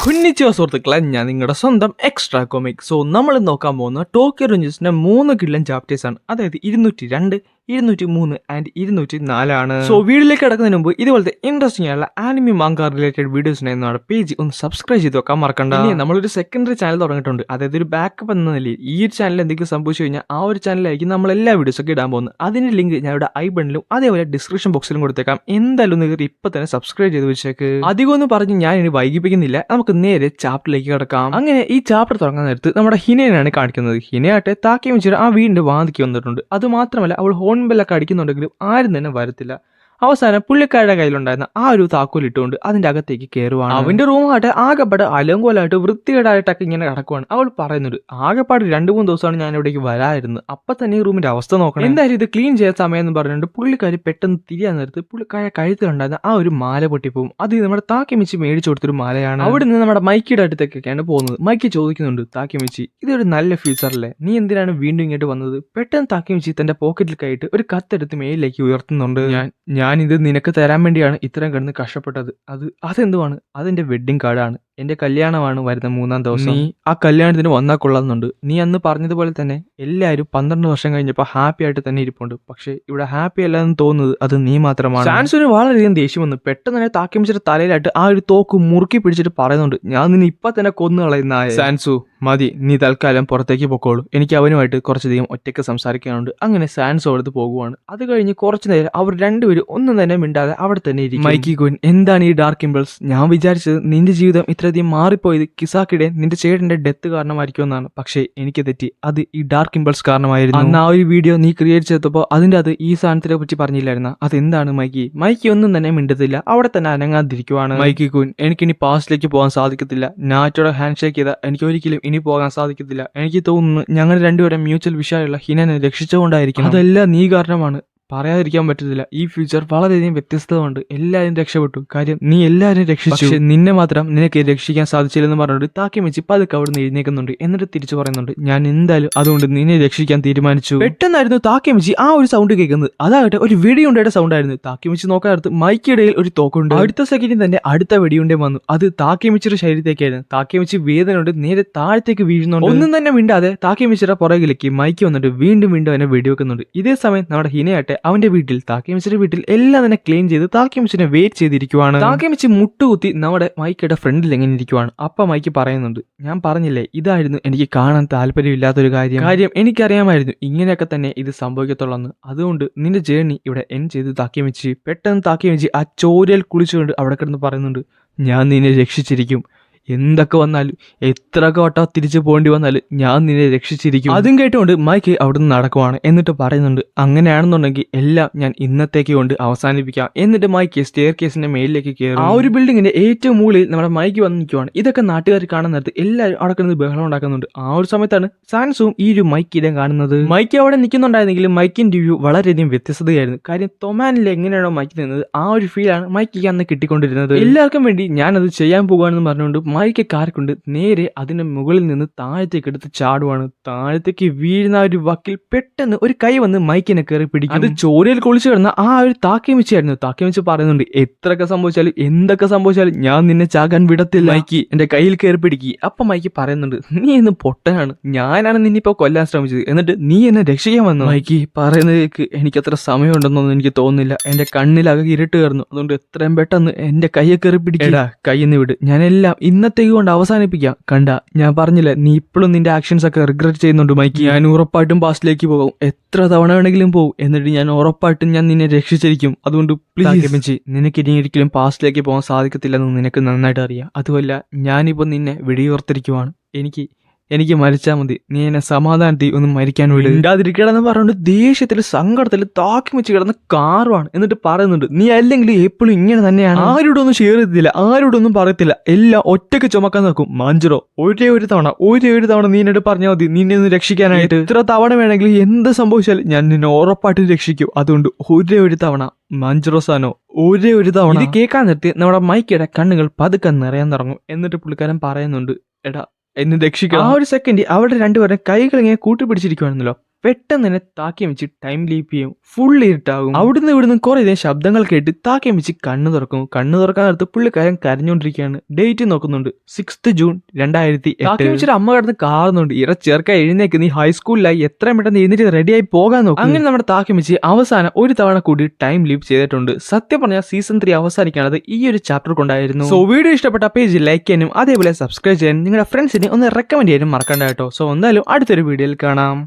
കുഞ്ഞിച്ചോ സുഹൃത്തുക്കളെ, ഞാൻ നിങ്ങളുടെ സ്വന്തം എക്സ്ട്രാ കോമിക്. സോ നമ്മൾ നോക്കാൻ പോകുന്ന ടോക്കിയോ റേഞ്ചേഴ്സിന്റെ 3 കില്ലൻ ചാപ്റ്റേഴ്സ് ആണ്. അതായത് 202, 203 ആൻഡ് 204 ആണ്. സോ വീഡിയോയിലേക്ക് കിടക്കുന്നതിന് മുമ്പ് ഇതുപോലത്തെ ഇൻട്രസ്റ്റിംഗ് ആയുള്ള ആനിമി മാങ്ക റിലേറ്റഡ് വീഡിയോസിനെ നമ്മുടെ പേജ് ഒന്ന് സബ്സ്ക്രൈബ് ചെയ്ത് വെക്കാൻ മറക്കണ്ട. ഇനി നമ്മളൊരു സെക്കൻഡറി ചാനൽ തുടങ്ങിയിട്ടുണ്ട്. അതായത് ഒരു ബാക്കപ്പ് എന്ന നിലയിൽ ഈ ഒരു ചാനൽ എന്തെങ്കിലും സംഭവിച്ചു കഴിഞ്ഞാൽ ആ ഒരു ചാനലിലായിരിക്കും നമ്മൾ എല്ലാ വീഡിയോസൊക്കെ ഇടാൻ പോകുന്നത്. അതിന്റെ ലിങ്ക് ഞാൻ ഇവിടെ ഐ ബട്ടണിലും അതേപോലെ ഡിസ്ക്രിപ്ഷൻ ബോക്സിലും കൊടുത്തേക്കാം. എന്തായാലും നിങ്ങൾ ഇപ്പൊ തന്നെ സബ്സ്ക്രൈബ് ചെയ്ത് വെച്ചേക്ക്. അധികം ഒന്നും പറഞ്ഞ് ഞാൻ ഇനി വൈകിപ്പിക്കുന്നില്ല, നമുക്ക് നേരെ ചാപ്റ്ററിലേക്ക് കിടക്കാം. അങ്ങനെ ഈ ചാപ്റ്റർ തുടങ്ങാൻ നേരത്ത് നമ്മുടെ ഹിനയാണ് കാണിക്കുന്നത്. ഹിനയാട്ടെ താക്കിയും വെച്ചിട്ട് ആ വീടിന്റെ വാതിക്ക് വന്നിട്ടുണ്ട്. അത് മാത്രമല്ല അവൾ ഹോൺബെല്ലൊക്കെ അടിക്കുന്നുണ്ടെങ്കിലും ആരും തന്നെ വരത്തില്ല. അവസാനം പുള്ളിക്കാരുടെ കയ്യിലുണ്ടായിരുന്ന ആ ഒരു താക്കോൽ ഇട്ടുകൊണ്ട് അതിന്റെ അകത്തേക്ക് കയറുവാണ്. അവന്റെ റൂമായിട്ട് ആകെപ്പാട് അലങ്കോലായിട്ട് വൃത്തികേടായിട്ടൊക്കെ ഇങ്ങനെ കിടക്കുവാണ്. അവൾ പറയുന്നുണ്ട്, ആകെപ്പാട് 2-3 ദിവസമാണ് ഞാൻ ഇവിടേക്ക് വരായിരുന്നു. അപ്പൊ തന്നെ ഈ റൂമിന്റെ അവസ്ഥ നോക്കണം, എന്തായാലും ഇത് ക്ലീൻ ചെയ്യാൻ സമയം എന്ന് പറഞ്ഞിട്ട് പുള്ളിക്കാരി പെട്ടെന്ന് തിരിയാൻ നേരത്ത് പുള്ളിക്കാരെ കഴുത്തിലുണ്ടായിരുന്ന ആ ഒരു മാല പൊട്ടിപ്പോവും. അത് നമ്മുടെ താക്കിമിച്ചി മേടിച്ചു കൊടുത്തൊരു മാലയാണ്. അവിടെ നിന്ന് നമ്മുടെ മൈക്കിയുടെ അടുത്തേക്കൊക്കെയാണ് പോകുന്നത്. മൈക്കി ചോദിക്കുന്നുണ്ട്, താക്കിമിച്ചി ഇതൊരു നല്ല ഫ്യൂച്ചറല്ലേ, നീ എന്തിനാണ് വീണ്ടും ഇങ്ങോട്ട് വന്നത്? പെട്ടെന്ന് താക്കിമിച്ചി തന്റെ പോക്കറ്റിൽ കയറ്റി ഒരു കത്തെടുത്ത് മേലിലേക്ക് ഉയർത്തുന്നുണ്ട്. ഞാനിത് നിനക്ക് തരാൻ വേണ്ടിയാണ് ഇത്രയും കിടന്ന് കഷ്ടപ്പെട്ടത്. അതെന്തുവാണ്? അതെന്റെ വെഡ്ഡിങ് കാർഡാണ്. എന്റെ കല്യാണമാണ് വരുന്ന 3-ാം ദിവസം. നീ ആ കല്യാണത്തിന് വന്നാൽ കൊള്ളാമെന്നുണ്ട്. നീ അന്ന് പറഞ്ഞതുപോലെ തന്നെ എല്ലാവരും 12 വർഷം കഴിഞ്ഞപ്പോൾ ഹാപ്പി ആയിട്ട് തന്നെ ഇരിപ്പുണ്ട്. പക്ഷെ ഇവിടെ ഹാപ്പി അല്ലാന്ന് തോന്നുന്നത് അത് നീ മാത്രമാണ്. സാൻസുവിന് വളരെയധികം ദേഷ്യം വന്നു. പെട്ടെന്ന് തന്നെ താക്കിമിച്ചിട്ട് തലയിലായിട്ട് ആ ഒരു തോക്ക് മുറുക്കി പിടിച്ചിട്ട് പറയുന്നുണ്ട്, ഞാൻ നിന്നെ ഇപ്പൊ തന്നെ കൊന്നു കളയുന്ന. സാൻസു മതി, നീ തൽക്കാലം പുറത്തേക്ക് പൊക്കോളൂ. എനിക്ക് അവനുമായിട്ട് കുറച്ചധികം ഒറ്റയ്ക്ക് സംസാരിക്കാനുണ്ട്. അങ്ങനെ സാൻസു അടുത്ത് പോകുവാണ്. അത് കഴിഞ്ഞ് കുറച്ചു നേരം അവർ രണ്ടുപേരും ഒന്നും തന്നെ മിണ്ടാതെ അവിടെ തന്നെ ഇരിക്കും. മൈക്കി കുൻ, എന്താണ് ഈ ഡാർക്ക് ഇമ്പൾസ്? ഞാൻ വിചാരിച്ചത് നിന്റെ ജീവിതം ഇത്രയധികം മാറിപ്പോയത് കിസാക്കിടെ നിന്റെ ചേട്ടന്റെ ഡെത്ത് കാരണമായിരിക്കുമെന്നാണ്. പക്ഷേ എനിക്ക് തെറ്റി. അത് ഈ ഡാർക്ക് ഇമ്പൾസ് കാരണമായിരുന്നു. അന്ന് ആ ഒരു വീഡിയോ നീ ക്രിയേറ്റ് ചെയ്തപ്പോൾ അതിന്റെ അത് ഈ സാധനത്തിനെ പറ്റി പറഞ്ഞില്ലായിരുന്ന? അതെന്താണ് മൈക്കി? മൈക്കി ഒന്നും തന്നെ മിണ്ടത്തില്ല, അവിടെ തന്നെ അനങ്ങാതിരിക്കുവാണ്. മൈക്കി കുൻ, എനിക്കിനി പാസ്റ്റിലേക്ക് പോകാൻ സാധിക്കത്തില്ല. നാറ്റോടെ ഹാൻഡ് ഷേക്ക് ചെയ്താൽ എനിക്ക് ഒരിക്കലും ഇനി പോകാൻ സാധിക്കത്തില്ല. എനിക്ക് തോന്നുന്നു ഞങ്ങൾ രണ്ടുപേരും മ്യൂച്വൽ വിഷയമുള്ള ഹിനനെ രക്ഷിച്ചുകൊണ്ടായിരിക്കും. അതെല്ലാം നീ കാരണമാണ്. പറയാതിരിക്കാൻ പറ്റത്തില്ല. ഈ ഫ്യൂച്ചർ വളരെയധികം വ്യത്യസ്തമുണ്ട്. എല്ലാവരും രക്ഷപ്പെട്ടു. കാര്യം നീ എല്ലാവരും രക്ഷിച്ചു, നിന്നെ മാത്രം നിനക്ക് രക്ഷിക്കാൻ സാധിച്ചില്ലെന്ന് പറഞ്ഞിട്ട് താക്കിമിച്ചി പതുക്കെ അവിടെ നിന്ന് എഴുന്നേക്കുന്നുണ്ട്. എന്നിട്ട് തിരിച്ചു പറയുന്നുണ്ട്, ഞാൻ എന്തായാലും അതുകൊണ്ട് നിന്നെ രക്ഷിക്കാൻ തീരുമാനിച്ചു. പെട്ടെന്നായിരുന്നു താക്കിമിച്ചി ആ ഒരു സൗണ്ട് കേൾക്കുന്നത്. അതാകട്ടെ ഒരു വെടിയുണ്ടയുടെ സൗണ്ട് ആയിരുന്നു. താക്കിമിച്ചി നോക്കാനടുത്ത് മൈക്കിടയിൽ ഒരു തോക്കുണ്ട്. അടുത്ത സെക്കൻഡിൽ തന്നെ അടുത്ത വെടിയുണ്ടേ വന്നു. അത് താക്കിമിച്ചിയുടെ ശരീരത്തേക്കായിരുന്നു. താക്കിമിച്ചി വേദനയോട് നേരെ താഴത്തേക്ക് വീഴുന്നുണ്ട്. ഒന്നും തന്നെ മിണ്ടാതെ താക്കിമിച്ചിയുടെ പുറകിലേക്ക് മൈക്കി വന്നിട്ട് വീണ്ടും അവനെ വെടിവെക്കുന്നുണ്ട്. ഇതേ സമയം നമ്മുടെ ഹിനയാട്ടെ അവന്റെ വീട്ടിൽ താക്കിമിച്ചിയുടെ വീട്ടിൽ എല്ലാം തന്നെ ക്ലീൻ ചെയ്ത് താക്കിമിച്ചിനെ വെയിറ്റ് ചെയ്തിരിക്കുവാണ്. താക്കിമിച്ചി മുട്ടുകുത്തി നമ്മുടെ മൈക്കിയുടെ ഫ്രണ്ടിൽ എങ്ങനെ ഇരിക്കുവാണ്. അപ്പൊ മൈക്ക് പറയുന്നുണ്ട്, ഞാൻ പറഞ്ഞില്ലേ ഇതായിരുന്നു എനിക്ക് കാണാൻ താല്പര്യമില്ലാത്തൊരു കാര്യം എനിക്കറിയാമായിരുന്നു ഇങ്ങനെയൊക്കെ തന്നെ ഇത് സംഭവിക്കത്തുള്ളൂ. അതുകൊണ്ട് നിന്റെ ജേർണി ഇവിടെ എൻഡ് ചെയ്ത് താക്കിമിച്ചി. പെട്ടെന്ന് താക്കിമിച്ചി ആ ചോരയിൽ കുളിച്ചുകൊണ്ട് അവിടെ കിടന്ന് പറയുന്നുണ്ട്, ഞാൻ നിന്നെ രക്ഷിച്ചിരിക്കും. എന്തൊക്കെ വന്നാലും എത്രയൊക്കെ വട്ടം തിരിച്ചു പോകേണ്ടി വന്നാലും ഞാൻ നിന്നെ രക്ഷിച്ചിരിക്കും. അതും കേട്ടുകൊണ്ട് മൈക്ക് അവിടുന്ന് നടക്കുവാണ്. എന്നിട്ട് പറയുന്നുണ്ട്, അങ്ങനെയാണെന്നുണ്ടെങ്കിൽ എല്ലാം ഞാൻ ഇന്നത്തേക്ക് കൊണ്ട് അവസാനിപ്പിക്കാം. എന്നിട്ട് മൈക്ക് സ്റ്റെയർ കേസിന്റെ മേലിലേക്ക് കയറും. ആ ഒരു ബിൽഡിങ്ങിന്റെ ഏറ്റവും മുകളിൽ നമ്മുടെ മൈക്ക് വന്ന് നിൽക്കുവാണ്. ഇതൊക്കെ നാട്ടുകാർ കാണാൻ നേരത്ത് എല്ലാവരും അവിടെ കിടന്ന് ബഹളം ഉണ്ടാക്കുന്നുണ്ട്. ആ ഒരു സമയത്താണ് സാൻസും ഈ ഒരു മൈക്കിനെ കാണുന്നത്. മൈക്ക് അവിടെ നിൽക്കുന്നുണ്ടായിരുന്നെങ്കിലും മൈക്കിന്റെ വ്യൂ വളരെയധികം വ്യത്യസ്തതയായിരുന്നു. കാര്യം തൊമാനിൽ എങ്ങനെയാണോ മൈക്ക് നിന്നത് ആ ഒരു ഫീലാണ് മൈക്കിക്ക് അന്ന് കിട്ടിക്കൊണ്ടിരുന്നത്. എല്ലാവർക്കും വേണ്ടി ഞാനത് ചെയ്യാൻ പോകുകയാണെന്ന് പറഞ്ഞുകൊണ്ട് മൈക്ക് കാറിക്കൊണ്ട് നേരെ അതിന്റെ മുകളിൽ നിന്ന് താഴത്തേക്ക് എടുത്ത് ചാടുവാണ്. താഴത്തേക്ക് വീഴുന്ന ഒരു വക്കിൽ പെട്ടെന്ന് ഒരു കൈ വന്ന് മൈക്കിനെ കയറി പിടിക്കും. അത് ചോരയിൽ കുളിച്ചു കിടന്ന ആ ഒരു താക്കിമിച്ചിയായിരുന്നു. താക്കിമിച്ചി പറയുന്നുണ്ട്, എത്രയൊക്കെ സംഭവിച്ചാലും എന്തൊക്കെ സംഭവിച്ചാലും ഞാൻ നിന്നെ ചാകാൻ വിടത്തില്ല. മൈക്കി എന്റെ കയ്യിൽ കയറി പിടിക്കി. അപ്പൊ മൈക്ക് പറയുന്നുണ്ട്, നീ ഇന്ന് പൊട്ടനാണ്. ഞാനാണ് നിന്നിപ്പോ കൊല്ലാൻ ശ്രമിച്ചത്, എന്നിട്ട് നീ എന്നെ രക്ഷിക്കാൻ വന്നു. മൈക്കി പറയുന്നതിലേക്ക് എനിക്കത്ര സമയമുണ്ടെന്നൊന്നും എനിക്ക് തോന്നുന്നില്ല. എന്റെ കണ്ണിലകെ ഇരുട്ട് കയറുന്നു. അതുകൊണ്ട് എത്രയും പെട്ടെന്ന് എന്റെ കയ്യെ കയറി പിടിക്കടാ. കയ്യിന്ന് വിട്, ഞാനെല്ലാം ഇന്നത്തേക്ക് കൊണ്ട് അവസാനിപ്പിക്കാം. കണ്ട, ഞാൻ പറഞ്ഞില്ല നീ ഇപ്പോഴും നിന്റെ ആക്ഷൻസ് ഒക്കെ റിഗ്രറ്റ് ചെയ്യുന്നുണ്ട് മൈക്ക്. ഞാൻ ഉറപ്പായിട്ടും പാസ്റ്റിലേക്ക് പോകും, എത്ര തവണ വേണമെങ്കിലും പോകും. എന്നിട്ട് ഞാൻ ഉറപ്പായിട്ടും ഞാൻ നിന്നെ രക്ഷിച്ചിരിക്കും. അതുകൊണ്ട് പ്ലീസ് നിനക്ക് ഇനി ഒരിക്കലും പാസ്റ്റിലേക്ക് പോകാൻ സാധിക്കത്തില്ലെന്ന് നിനക്ക് നന്നായിട്ട് അറിയാം. അതുമല്ല ഞാനിപ്പോ നിന്നെ വെടിയോർത്തിരിക്കുവാണ്. എനിക്ക് മരിച്ചാൽ മതി. നീ എന്നെ സമാധാനത്തിൽ ഒന്നും മരിക്കാൻ വിടാതിരിക്കണമെന്ന് പറഞ്ഞുകൊണ്ട് ദേഷ്യത്തിൽ സങ്കടത്തിൽ താക്കിമിച്ച് കിടന്ന് കാറുവാണ്. എന്നിട്ട് പറയുന്നുണ്ട്, നീ അല്ലെങ്കിൽ എപ്പോഴും ഇങ്ങനെ തന്നെയാണ്. ആരോടൊന്നും ഷെയർ ചെയ്തില്ല, ആരോടൊന്നും പറയത്തില്ല, എല്ലാം ഒറ്റയ്ക്ക് ചുമക്കാൻ നോക്കും. മാഞ്ചറോ ഒരേ ഒരു തവണ നീ എന്നോട് പറഞ്ഞാൽ മതി നിന്നെ ഒന്ന് രക്ഷിക്കാനായിട്ട്. എത്ര തവണ വേണമെങ്കിലും എന്ത് സംഭവിച്ചാലും ഞാൻ നിന്നെ ഉറപ്പായിട്ടും രക്ഷിക്കും. അതുകൊണ്ട് ഒരേ ഒരു തവണ മാഞ്ചറോസാനോ, ഒരേ ഒരു തവണ. ഇത് കേൾക്കാൻ നിർത്തി നമ്മുടെ മൈക്കിയുടെ കണ്ണുകൾ പതുക്കെ നിറയാൻ തുടങ്ങും. എന്നിട്ട് പുള്ളിക്കാരൻ പറയുന്നുണ്ട്, എടാ എന്നെ രക്ഷിക്കണം. ആ ഒരു സെക്കൻഡ് അവിടെ രണ്ടുപേരും കൈകൾ ഇങ്ങനെ കൂട്ടിപ്പിടിച്ചിരിക്കുവായിരുന്നല്ലോ. പെട്ടെന്ന് തന്നെ താക്കിയമിച്ച് ടൈം ലീപ്പ് ചെയ്യും. ഫുൾ ഇരുട്ടാകും. അവിടുന്ന് ഇവിടുന്ന് കുറെ ഇതേ ശബ്ദങ്ങൾ കേട്ട് താക്കിയമിച്ച് കണ്ണു തുറക്കും. കണ്ണു തുറക്കാൻ നേരത്ത് പുള്ളിക്കാരൻ കരഞ്ഞുകൊണ്ടിരിക്കുകയാണ്. ഡേറ്റ് നോക്കുന്നുണ്ട്, 6th ജൂൺ 2008. താക്കിയമിച്ചിട്ട് അമ്മ കിടന്ന് കാറുന്നുണ്ട്. ചേർക്ക എഴുന്നേക്ക്, നീ ഹൈസ്കൂളിലായി, എത്രയും പെട്ടെന്ന് എഴുന്നേറ്റ് റെഡിയായി പോകാൻ നോക്കും. അങ്ങനെ നമ്മുടെ താക്കിയമിച്ച് അവസാനം ഒരു തവണ കൂടി ടൈം ലീപ്പ് ചെയ്തിട്ടുണ്ട്. സത്യം പറഞ്ഞാൽ സീസൺ 3 അവസാനിക്കാനത് ഈ ഒരു ചാപ്റ്റർ കൊണ്ടായിരുന്നു. സോ വീഡിയോ ഇഷ്ടപ്പെട്ട പേജ് ലൈക്ക് ചെയ്യാനും അതേപോലെ സബ്സ്ക്രൈബ് ചെയ്യാനും നിങ്ങളുടെ ഫ്രണ്ട്സിനെ ഒന്ന് റെക്കമെൻഡ് ചെയ്യാനും മറക്കണ്ട കേട്ടോ. സോ എന്തായാലും അടുത്തൊരു വീഡിയോയിൽ കാണാം.